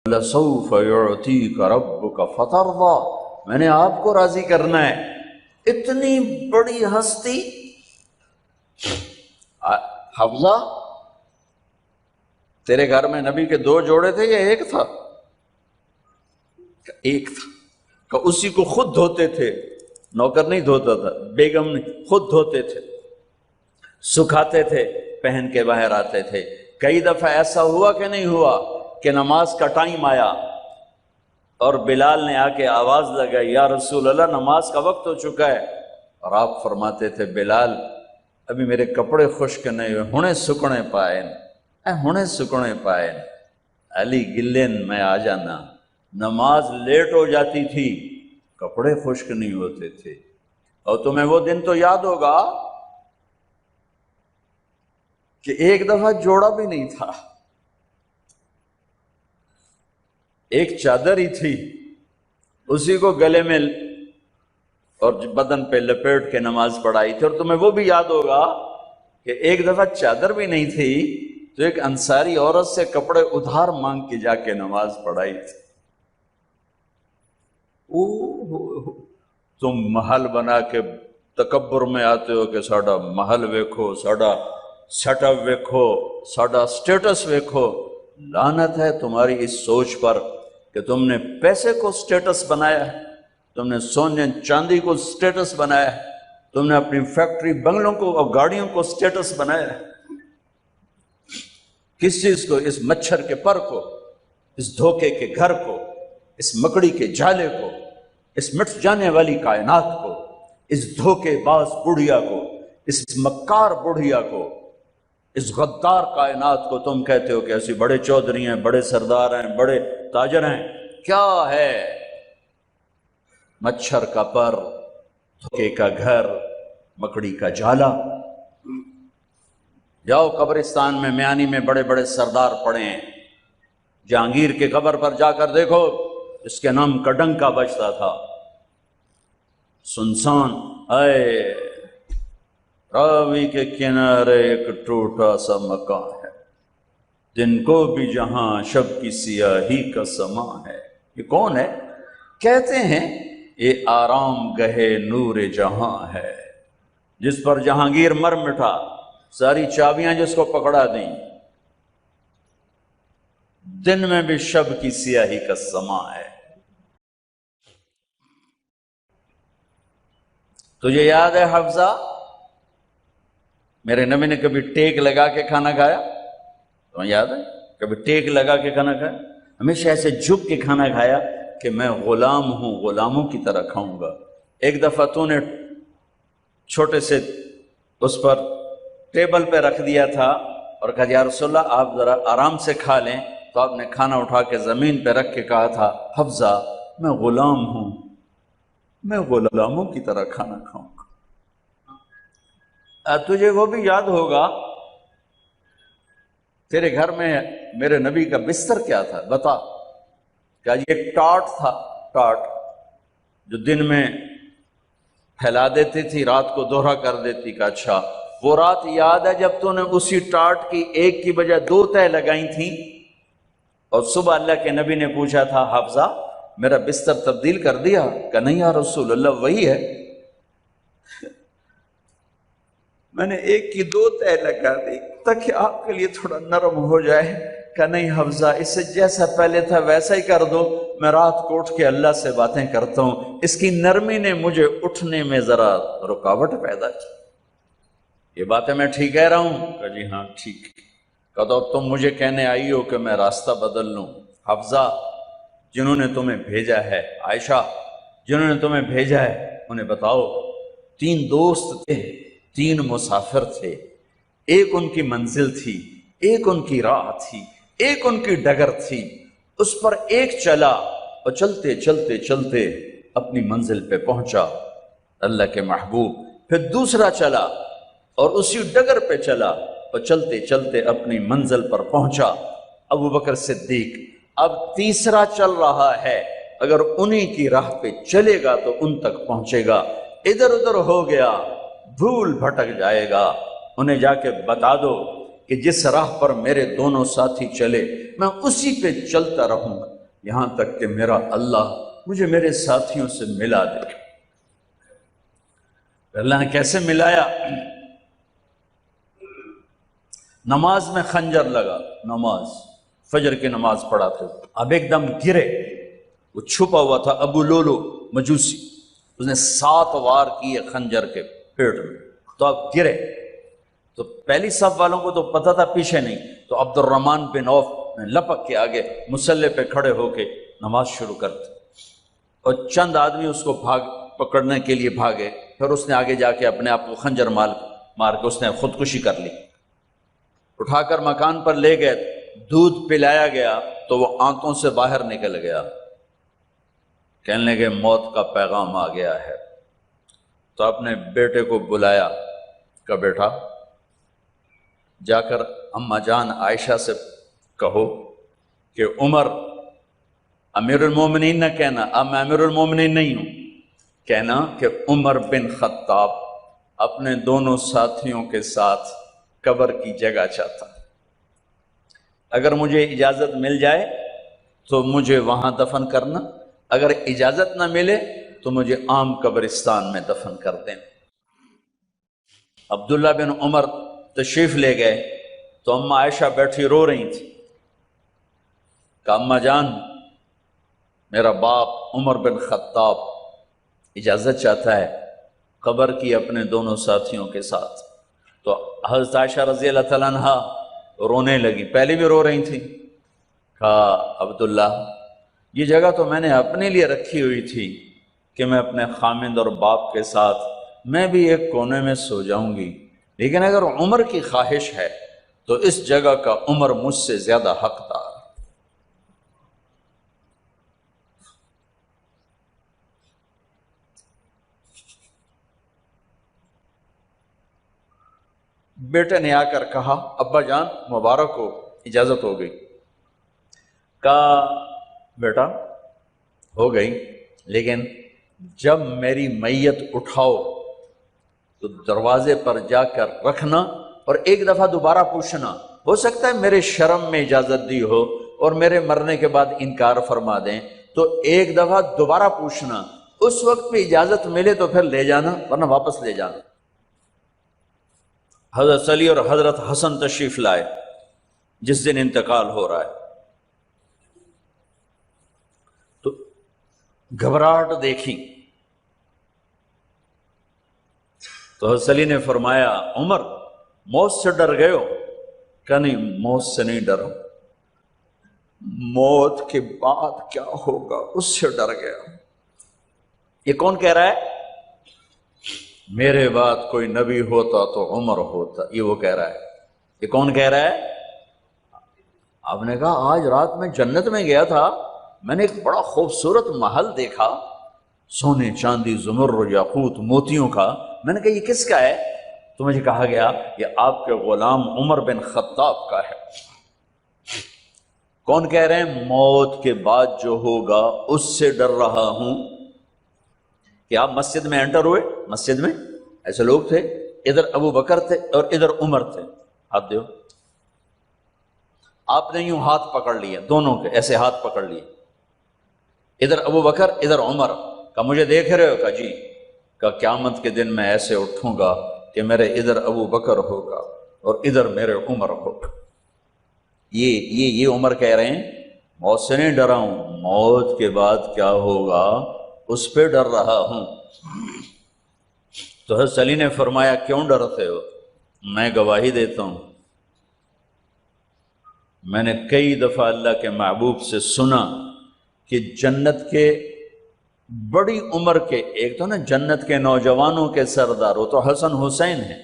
لَسَوْفَ يُعْطِيكَ رَبُّكَ فَتَرْضَى، میں نے آپ کو راضی کرنا ہے۔ اتنی بڑی ہستی حفظہ، تیرے گھر میں نبی کے 2 جوڑے تھے یا ایک تھا؟ ایک تھا، کہ اسی کو خود دھوتے تھے، نوکر نہیں دھوتا تھا، بیگم نہیں، خود دھوتے تھے، سکھاتے تھے، پہن کے باہر آتے تھے۔ کئی دفعہ ایسا ہوا کہ نہیں ہوا کہ نماز کا ٹائم آیا اور بلال نے آ کے آواز لگائی، یا رسول اللہ نماز کا وقت ہو چکا ہے، اور آپ فرماتے تھے بلال ابھی میرے کپڑے خشک نہیں ہوئے، ہنے سکنے پائے، ہنے سکنے پائے، علی گلین میں آ جانا۔ نماز لیٹ ہو جاتی تھی، کپڑے خشک نہیں ہوتے تھے۔ اور تمہیں وہ دن تو یاد ہوگا کہ ایک دفعہ جوڑا بھی نہیں تھا، ایک چادر ہی تھی، اسی کو گلے میں اور بدن پہ لپیٹ کے نماز پڑھائی تھی۔ اور تمہیں وہ بھی یاد ہوگا کہ ایک دفعہ چادر بھی نہیں تھی تو ایک انصاری عورت سے کپڑے ادھار مانگ کے جا کے نماز پڑھائی تھی۔ تم محل بنا کے تکبر میں آتے ہو کہ ساڈا محل ویکھو، ساڈا سیٹ اپ ویکھو، ساڈا سٹیٹس ویکھو۔ لعنت ہے تمہاری اس سوچ پر کہ تم نے پیسے کو سٹیٹس بنایا ہے، تم نے سونے چاندی کو سٹیٹس بنایا ہے، تم نے اپنی فیکٹری بنگلوں کو اور گاڑیوں کو سٹیٹس بنایا ہے۔ کس چیز کو؟ اس مچھر کے پر کو، اس دھوکے کے گھر کو، اس مکڑی کے جالے کو، اس مٹ جانے والی کائنات کو، اس دھوکے باز بڑھیا کو، اس مکار بڑھیا کو، اس غدار کائنات کو تم کہتے ہو کہ ایسی بڑے چودھری ہیں، بڑے سردار ہیں، بڑے تاجر ہیں۔ کیا ہے؟ مچھر کا پر، دھوکے کا گھر، مکڑی کا جالا۔ جاؤ قبرستان میں میانی میں بڑے بڑے سردار پڑے ہیں، جہانگیر کے قبر پر جا کر دیکھو، اس کے نام کا ڈنکا بجتا تھا، سنسان۔ اے راوی کے کنارے ایک ٹوٹا سا مکان ہے، دن کو بھی جہاں شب کی سیاہی کا سما ہے۔ یہ کون ہے؟ کہتے ہیں یہ آرام گہے نور جہاں ہے، جس پر جہانگیر مر مٹا، ساری چابیاں جس کو پکڑا دیں، دن میں بھی شب کی سیاہی کا سما ہے۔ تجھے یاد ہے حفظہ میرے نبی نے کبھی ٹیک لگا کے کھانا کھایا؟ تمہیں یاد ہے کبھی ٹیک لگا کے کھانا کھایا؟ ہمیشہ ایسے جھک کے کھانا کھایا کہ میں غلام ہوں، غلاموں کی طرح کھاؤں گا۔ ایک دفعہ تو نے چھوٹے سے اس پر ٹیبل پہ رکھ دیا تھا اور کہا یا رسول اللہ آپ ذرا آرام سے کھا لیں، تو آپ نے کھانا اٹھا کے زمین پہ رکھ کے کہا تھا حفظہ میں غلام ہوں، میں غلاموں کی طرح کھانا کھاؤں گا۔ تجھے وہ بھی یاد ہوگا تیرے گھر میں میرے نبی کا بستر کیا تھا؟ بتا۔ کیا یہ ٹاٹ تھا؟ ٹاٹ جو دن میں پھیلا دیتی تھی، رات کو دوہرا کر دیتی۔ کہ اچھا وہ رات یاد ہے جب تو نے اسی ٹاٹ کی ایک کی بجائے 2 تہہ لگائی تھیں، اور صبح اللہ کے نبی نے پوچھا تھا حفظہ میرا بستر تبدیل کر دیا؟ کہ نہیں یا رسول اللہ وہی ہے، میں نے ایک کی 2 تہہ لگا دی تاکہ آپ کے لیے تھوڑا نرم ہو جائے۔ کہ نہیں حفظہ اسے جیسا پہلے تھا ویسا ہی کر دو، میں رات کو اٹھ کے اللہ سے باتیں کرتا ہوں، اس کی نرمی نے مجھے اٹھنے میں ذرا رکاوٹ پیدا کی۔ یہ باتیں میں ٹھیک کہہ رہا ہوں؟ کہ جی ہاں ٹھیک۔ کہ تو اب تم مجھے کہنے آئی ہو کہ میں راستہ بدل لوں۔ حفظہ جنہوں نے تمہیں بھیجا ہے، عائشہ جنہوں نے تمہیں بھیجا ہے انہیں بتاؤ 3 دوست تھے، 3 مسافر تھے، ایک ان کی منزل تھی، ایک ان کی راہ تھی، ایک ان کی ڈگر تھی، اس پر ایک چلا اور چلتے چلتے چلتے اپنی منزل پہ پہنچا اللہ کے محبوب، پھر دوسرا چلا اور اسی ڈگر پہ چلا اور چلتے چلتے اپنی منزل پر پہنچا ابو بکر صدیق۔ اب تیسرا چل رہا ہے، اگر انہی کی راہ پہ چلے گا تو ان تک پہنچے گا، ادھر ادھر ہو گیا بھول بھٹک جائے گا۔ انہیں جا کے بتا دو کہ جس راہ پر میرے دونوں ساتھی چلے میں اسی پہ چلتا رہوں گا، یہاں تک کہ میرا اللہ مجھے میرے ساتھیوں سے ملا دے۔ اللہ نے کیسے ملایا؟ نماز میں خنجر لگا، نماز فجر کی نماز پڑھاتے تھے، اب ایک دم گرے، وہ چھپا ہوا تھا ابو لولو مجوسی، اس نے 7 وار کیے خنجر کے پیٹ میں، تو اب گرے، تو پہلی صف والوں کو تو پتہ تھا، پیچھے نہیں، تو عبد الرحمن بن عوف نے لپک کے آگے مصلی پہ کھڑے ہو کے نماز شروع کرتے، اور چند آدمی اس کو پکڑنے کے لیے بھاگے، پھر اس نے آگے جا کے اپنے آپ کو خنجر مار کے اس نے خودکشی کر لی۔ اٹھا کر مکان پر لے گئے، دودھ پلایا گیا تو وہ آنتوں سے باہر نکل گیا، کہنے لگے موت کا پیغام آ گیا ہے۔ تو اپنے بیٹے کو بلایا، کہ بیٹا جا کر اماں جان عائشہ سے کہو کہ عمر امیر المومنین نہ کہنا، اب میں امیر المومنین نہیں ہوں، کہنا کہ عمر بن خطاب اپنے دونوں ساتھیوں کے ساتھ قبر کی جگہ چاہتا، اگر مجھے اجازت مل جائے تو مجھے وہاں دفن کرنا، اگر اجازت نہ ملے تو مجھے عام قبرستان میں دفن کر دیں۔ عبداللہ بن عمر تشریف لے گئے تو اماں عائشہ بیٹھی رو رہی تھی، کہ اماں جان میرا باپ عمر بن خطاب اجازت چاہتا ہے قبر کی اپنے دونوں ساتھیوں کے ساتھ۔ تو حضرت عائشہ رضی اللہ تعالیٰ عنہ رونے لگی، پہلے بھی رو رہی تھی، کہا عبداللہ یہ جگہ تو میں نے اپنے لیے رکھی ہوئی تھی کہ میں اپنے خامند اور باپ کے ساتھ میں بھی ایک کونے میں سو جاؤں گی، لیکن اگر عمر کی خواہش ہے تو اس جگہ کا عمر مجھ سے زیادہ حقدار۔ بیٹے نے آ کر کہا ابا جان مبارک ہو، اجازت ہو گئی۔ کہا بیٹا ہو گئی، لیکن جب میری میت اٹھاؤ تو دروازے پر جا کر رکھنا اور ایک دفعہ دوبارہ پوچھنا، ہو سکتا ہے میرے شرم میں اجازت دی ہو اور میرے مرنے کے بعد انکار فرما دیں، تو ایک دفعہ دوبارہ پوچھنا، اس وقت پہ اجازت ملے تو پھر لے جانا ورنہ واپس لے جانا۔ حضرت علی اور حضرت حسن تشریف لائے جس دن انتقال ہو رہا ہے، تو گھبراہٹ دیکھی تو حضرت علی نے فرمایا عمر موت سے ڈر گئے ہو؟ کہ نہیں موت سے نہیں ڈرا، موت کے بعد کیا ہوگا اس سے ڈر گیا۔ یہ کون کہہ رہا ہے؟ میرے بعد کوئی نبی ہوتا تو عمر ہوتا، یہ وہ کہہ رہا ہے۔ یہ کون کہہ رہا ہے؟ آپ نے کہا آج رات میں جنت میں گیا تھا، میں نے ایک بڑا خوبصورت محل دیکھا، سونے چاندی زمرد یاقوت موتیوں کا، میں نے کہا یہ کس کا ہے؟ تو مجھے کہا گیا یہ آپ کے غلام عمر بن خطاب کا ہے۔ کون کہہ رہے ہیں؟ موت کے بعد جو ہوگا اس سے ڈر رہا ہوں۔ کہ آپ مسجد میں انٹر ہوئے، مسجد میں ایسے لوگ تھے، ادھر ابو بکر تھے اور ادھر عمر تھے، ہاتھ دیو، آپ نے یوں ہاتھ پکڑ لیے، دونوں کے ایسے ہاتھ پکڑ لیے، ادھر ابو بکر ادھر عمر، کہ مجھے دیکھ رہے ہو؟ کہ جی۔ کہ قیامت کے دن میں ایسے اٹھوں گا کہ میرے ادھر ابو بکر ہوگا اور ادھر میرے عمر ہوگا۔ یہ عمر کہہ رہے ہیں موت سے نہیں ڈرا ہوں، موت کے بعد کیا ہوگا اس پہ ڈر رہا ہوں۔ تو حضرت علی نے فرمایا کیوں ڈرتے ہو؟ میں گواہی دیتا ہوں، میں نے کئی دفعہ اللہ کے محبوب سے سنا کہ جنت کے بڑی عمر کے، ایک تو نا جنت کے نوجوانوں کے سردار، وہ تو حسن حسین ہیں،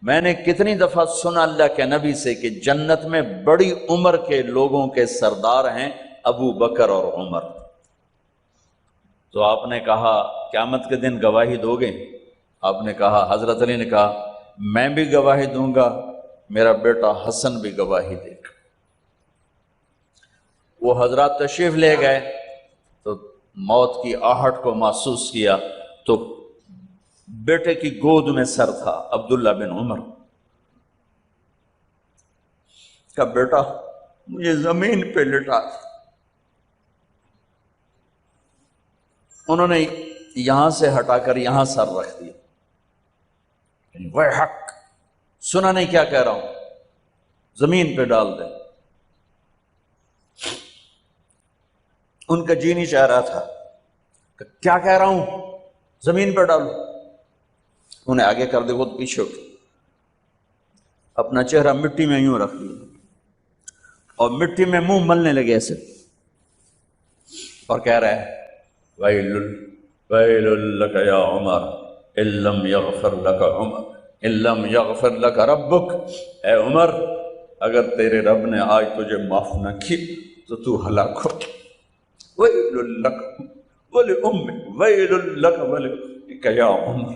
میں نے کتنی دفعہ سنا اللہ کے نبی سے کہ جنت میں بڑی عمر کے لوگوں کے سردار ہیں ابو بکر اور عمر۔ تو آپ نے کہا قیامت کے دن گواہی دو گے؟ آپ نے کہا، حضرت علی نے کہا میں بھی گواہی دوں گا، میرا بیٹا حسن بھی گواہی دے گا۔ وہ حضرات تشریف لے گئے تو موت کی آہٹ کو محسوس کیا تو بیٹے کی گود میں سر تھا عبداللہ بن عمر کا، بیٹا مجھے زمین پہ لٹا، انہوں نے یہاں سے ہٹا کر یہاں سر رکھ دیا، وہ حق سنا نہیں کیا کہہ رہا ہوں، زمین پہ ڈال دیں۔ ان کا جی نہیں چاہ رہا تھا کہ کیا کہہ رہا ہوں، زمین پہ ڈالو۔ انہیں آگے کر دے، وہ تو پیچھے اٹھے، اپنا چہرہ مٹی میں یوں رکھ دیا اور مٹی میں منہ ملنے لگے ایسے، اور کہہ رہا ہے ویل ویل لک یا عمر ان لم یغفر لک عمر ان لم یغفر لک ربک، اے عمر اگر تیرے رب نے آج تجھے معاف نہ کی تو تو ہلاک ہو۔ ویل لک ولامک ویل لک ولک یا عمر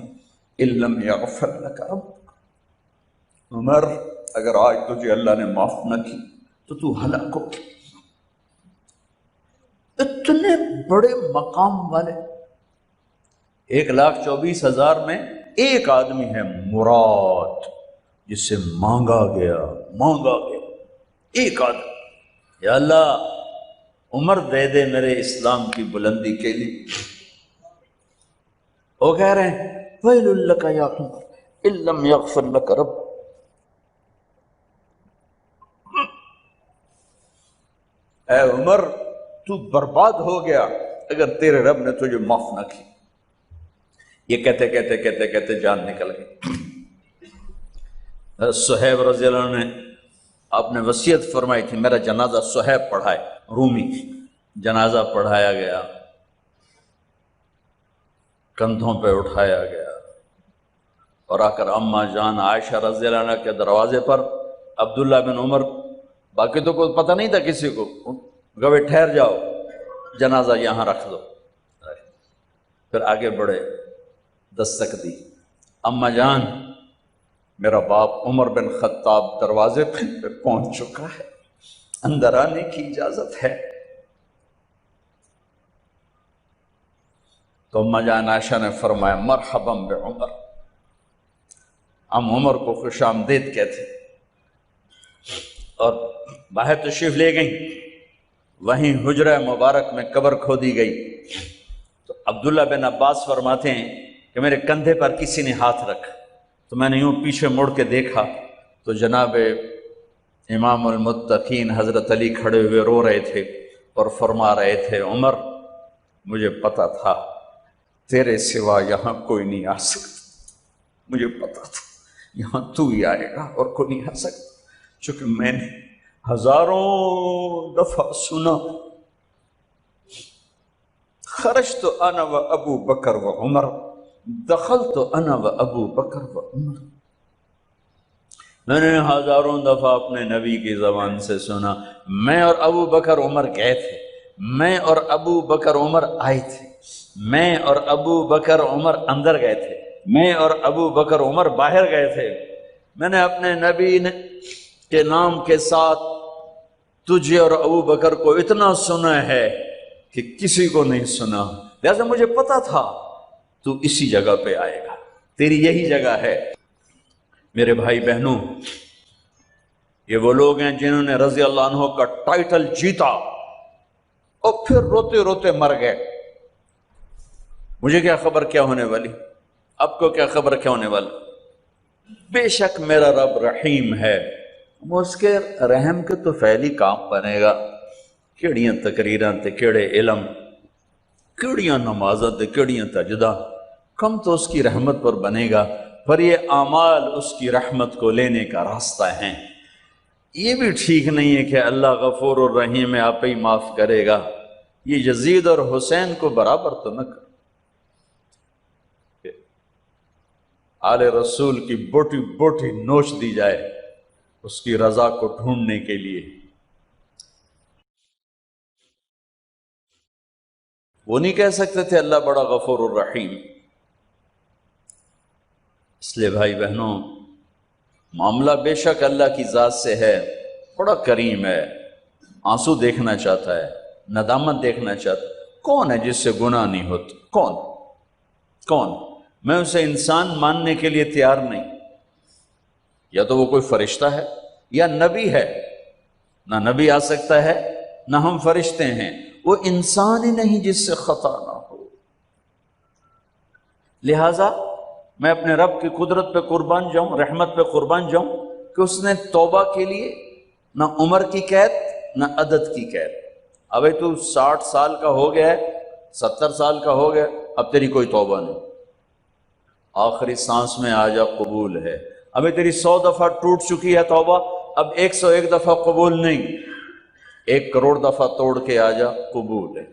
ان لم یغفر لک ربک، عمر اگر آج تجھے اللہ نے معاف نہ کی تو تو ہلاک ہو۔ اتنے بڑے مقام والے 1,24,000 میں ایک آدمی ہے مراد، جس سے مانگا گیا ایک آدمی، یا اللہ عمر دے دے میرے اسلام کی بلندی کے لیے۔ وہ کہہ رہے ہیں ویل لک یا عمر ان لم یغفر لک رب، اے عمر تو برباد ہو گیا اگر تیرے رب نے تجھے معاف نہ کی۔ یہ کہتے کہتے کہتے کہتے جان نکل گئی۔ صہیب رضی اللہ عنہ نے آپ نے وصیت فرمائی تھی میرا جنازہ صہیب پڑھائے، رومی، جنازہ پڑھایا گیا، کندھوں پہ اٹھایا گیا، اور آ کر اماں جان عائشہ رضی اللہ عنہ کے دروازے پر عبداللہ بن عمر، باقی تو کوئی پتہ نہیں تھا کسی کو، گوے ٹھہر جاؤ جنازہ یہاں رکھ دو۔ پھر آگے بڑھے، دستک دی، اماں جان میرا باپ عمر بن خطاب دروازے پہ پہنچ چکا ہے، اندر آنے کی اجازت ہے۔ تو اماں جان عائشہ نے فرمایا مرحبا بعمر، ہم عمر کو خوش آمدید کہتے، اور باہر تشریف لے گئیں۔ وہیں حجرہ مبارک میں قبر کھودی گئی تو عبداللہ بن عباس فرماتے ہیں کہ میرے کندھے پر کسی نے ہاتھ رکھا تو میں نے یوں پیچھے مڑ کے دیکھا تو جناب امام المتقین حضرت علی کھڑے ہوئے رو رہے تھے اور فرما رہے تھے عمر مجھے پتا تھا تیرے سوا یہاں کوئی نہیں آ سکتا، مجھے پتا تھا یہاں تو ہی آئے گا اور کوئی نہیں آ سکتا، چونکہ میں نے ہزاروں دفعہ سنا خرجت انا و ابو بکر و عمر دخلت انا و ابو بکر و عمر، میں نے ہزاروں دفعہ اپنے نبی کی زبان سے سنا میں اور ابو بکر عمر گئے تھے، میں اور ابو بکر عمر آئے تھے، میں اور ابو بکر عمر اندر گئے تھے، میں اور ابو بکر عمر باہر گئے تھے، میں نے اپنے نبی کے نام کے ساتھ تجھے اور ابو بکر کو اتنا سنا ہے کہ کسی کو نہیں سنا، لہذا مجھے پتا تھا تو اسی جگہ پہ آئے گا، تیری یہی جگہ ہے۔ میرے بھائی بہنوں، یہ وہ لوگ ہیں جنہوں نے رضی اللہ عنہ کا ٹائٹل جیتا اور پھر روتے روتے مر گئے۔ مجھے کیا خبر کیا ہونے والی، آپ کو کیا خبر کیا ہونے والی؟ بے شک میرا رب رحیم ہے، اس کے رحم کے تو فعلی کام بنے گا، کیڑیاں تقریراں تے کیڑے علم، کیڑیاں نمازاں تے کیڑیاں تجدہ، کم تو اس کی رحمت پر بنے گا، پر یہ اعمال اس کی رحمت کو لینے کا راستہ ہیں۔ یہ بھی ٹھیک نہیں ہے کہ اللہ غفور الرحیم ہے آپ ہی معاف کرے گا، یہ یزید اور حسین کو برابر تو نہ کر، آل رسول کی بوٹی بوٹی نوچ دی جائے اس کی رضا کو ڈھونڈنے کے لیے۔ وہ نہیں کہہ سکتے تھے اللہ بڑا غفور الرحیم۔ اس لیے بھائی بہنوں، معاملہ بے شک اللہ کی ذات سے ہے، بڑا کریم ہے، آنسو دیکھنا چاہتا ہے، ندامت دیکھنا چاہتا ہے۔ کون ہے جس سے گناہ نہیں ہوتا؟ کون؟ میں اسے انسان ماننے کے لیے تیار نہیں، یا تو وہ کوئی فرشتہ ہے یا نبی ہے، نہ نبی آ سکتا ہے نہ ہم فرشتے ہیں، وہ انسان ہی نہیں جس سے خطا نہ ہو۔ لہٰذا میں اپنے رب کی قدرت پہ قربان جاؤں، رحمت پہ قربان جاؤں کہ اس نے توبہ کے لیے نہ عمر کی قید نہ عدد کی قید. ابھی تو 60 سال کا ہو گیا ہے، 70 سال کا ہو گیا، اب تیری کوئی توبہ نہیں، آخری سانس میں آ جا قبول ہے. ابھی تیری 100 دفعہ ٹوٹ چکی ہے توبہ، اب 101 دفعہ قبول نہیں، 1 کروڑ دفعہ توڑ کے آ جا قبول ہے.